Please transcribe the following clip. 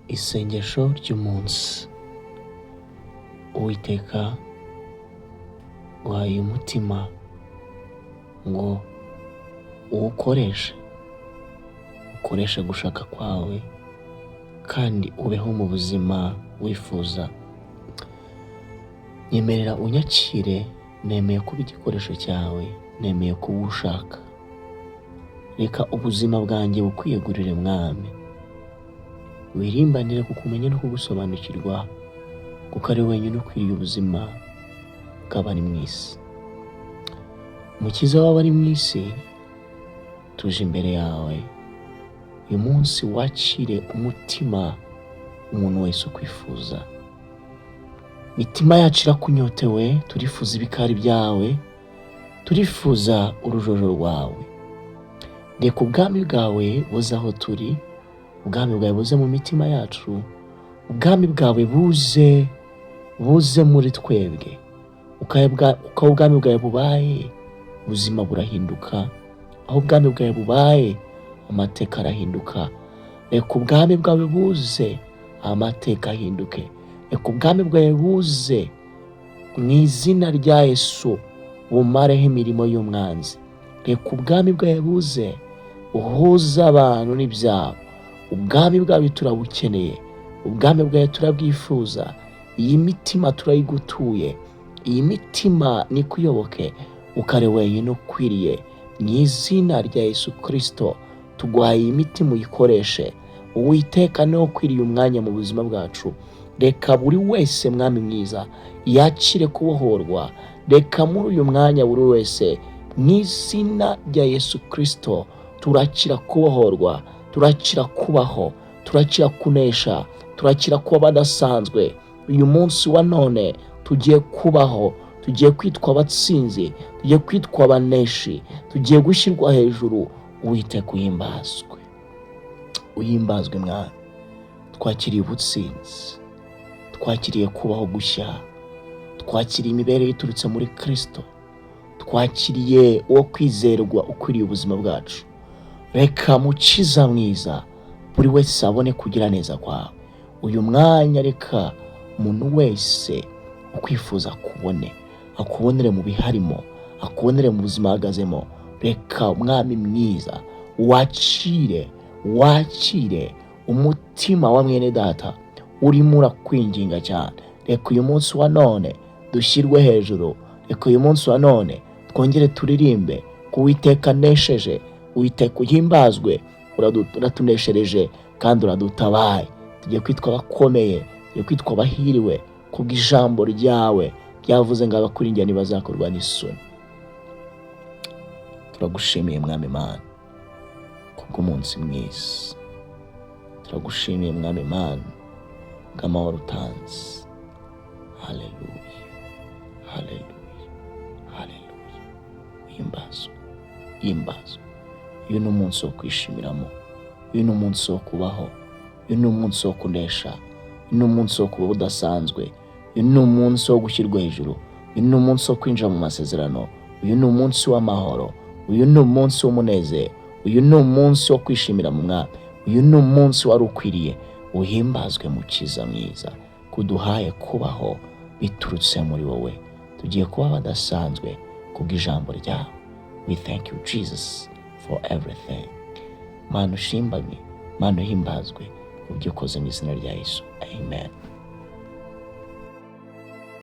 Isengesho ry'umunsi. Uwiteka uhaye umutima ngo uwukoreshe gushaka kwawe kandi ubeho mu buzima wifuza. Nyemerera unyakire, nemeye kuba igikoresho cyawe, nemeye kuba ushaka. Reka ubuzima bwanjye bukwiyegurire mwami, wirimbanire kukumenya no kugusobanukirwa, kuko ari wenyine ukwiriye ubuzima bw'abari mu isi. Mukiza w'abari mu isi, tuje imbere yawe uyu munsi, wakire umutima umuntu wese ukwifuza. Mitima yacu irakunyotewe, turifuza ibikari byawe, turifuza urujojo rwawe. Reka ubwami bwawe buze aho turi, ubwami bwawe buze mu mitima yacu, ubwami bwawe buze muri twebwe. Uko ubwami bwawe bubaye, ubuzima burahinduka. Aho ubwami bwawe bubaye, amateka arahinduka. Reka ubwami bwawe buze, amateka ahinduke. Reka ubwami bwawe buze mu izina rya Yesu, bumareho imirimo y'umwanzi. Reka ubwami bwawe buze, uhuza abantu n'ibyabo. Ubwami bwawe turabukeneye, ubwami bwawe turabwifuza. Iyi mitima turayigutuye, iyi mitima nikuyoboke, ukare wenyine ukwiriye. Mu izina rya Yesu Kristo tuguhaye iyi mitima uyikoreshe. Uwiteka niwe ukwiriye umwanya mu buzima bwacu. Reka buri wese mwami mwiza yakire kubohorwa. Reka muri uyu mwanya buri wese mu izina rya Yesu Kristo turakira kubohorwa, turakira kubaho, turakira kunesha, turakira kuba badasanzwe. Uyu munsi wa none tugiye kubaho, tugiye kwitwa abatsinzi, tugiye kwitwa abaneshi, tugiye gushyirwa hejuru. Uwiteka uhimbazwe, uhimbazwe mwami. Twakiriye ubutsinzi, twakiriye kubaho gushya, twakiriye imibereho iturutse muri Kristo, twakiriye uwo kwizerwa ukwiriye ubuzima bwacu. Reka mukiza mwiza buri wese abone kugira neza kwawe. Uyu mwanya reka umuntu wese ukwifuza akubonere mu biharimo, akubonere mu buzima ahagazemo. Reka umwami mwiza wakire umutima wa mwene data urimo urakwinginga cyane. Reka uyu munsi wa none dushyirwe hejuru. Reka uyu munsi wa none twongere turirimbe ko Uwiteka anesheje. Uwiteka uhimbazwe, uratuneshereje kandi uradutabaye. Tugiye kwitwa abakomeye, tugiye kwitwa abahiriwe kubw'ijambo ryawe ryavuze ngo abakuringira ntibazakorwa n'isoni. Turagushimiye mwami Imana kubw'umunsi mwiza. Turagushimiye mwami Imana bw'amahoro utanze. Haleluya, haleluya, haleluya. Himbazwe. Uyu ni umunsi wo kwishimiramo, uyu ni umunsi wo kubaho, uyu ni umunsi wo kunesha, uyu ni umunsi wo kuba udasanzwe, uyu ni umunsi wo gushyirwa hejuru, uyu ni umunsi wo kwinjira mu masezerano, uyu ni umunsi w'amahoro, uyu ni umunsi w'umunezero, uyu ni umunsi wo kwishimira mu mwami, uyu ni umunsi wari ukwiriye. Uhimbazwe mukiza mwiza, kuduhaye kubaho biturutse muri wowe. Tugiye kuba badasanzwe kubw'ijambo ryawe. We thank you Jesus for everything. Mana ushimbaye, Mana uhimbazwe kubyo ukoze mu izina rya Yesu. Amen.